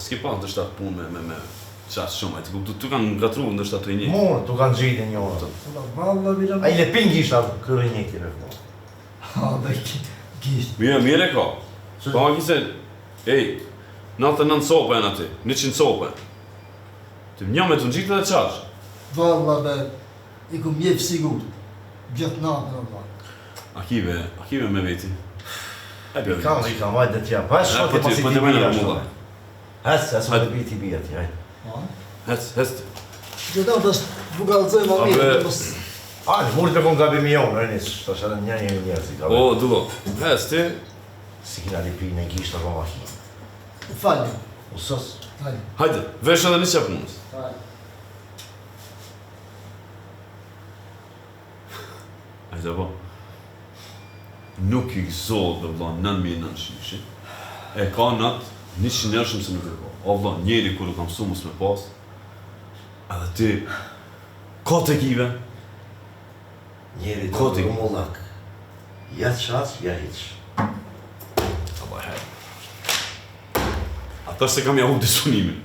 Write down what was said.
s'ki pa ndështë atë punë me qatë shumë, tu kanë ngatru ndështë atë rinjek. Morë, tu kanë gjitë një orë. A i le pin gisht atë kërë rinjekti në këmo. Ha, dhe gisht. Mire ka. Pa ma kise, 99 sopa e në ati, 100 sopa. Të një me të në gjitë dhe qash. Valla be, i ku mjef sigur. Gjatë natën o valla. Akive me veti. I kam, vajtë dhe tja. Pa e shkot e pasi ti bia shto. Hesë me të biti bia ti, Hesë. Që da të bugalëzoj ma mirë. Në murit me konë gabi mion, rënis, të shë edhe njërë si gabi. O, dugo, hesë ti. Si kina lipi në gisht të koma hi. Falje. Usës. Hajde, vesh edhe një qep punës. Hajde po. Nuk i gëzot dhe vla 9.900. E ka natë 100 njerëshëm se nuk e ka. O vla, njeri kërë kam su mus me pas. Edhe ti, ka të kive. Njeri të të mullak. Ja qas, ja hiq. Allah hajde. Ata se kam ja u disunimin.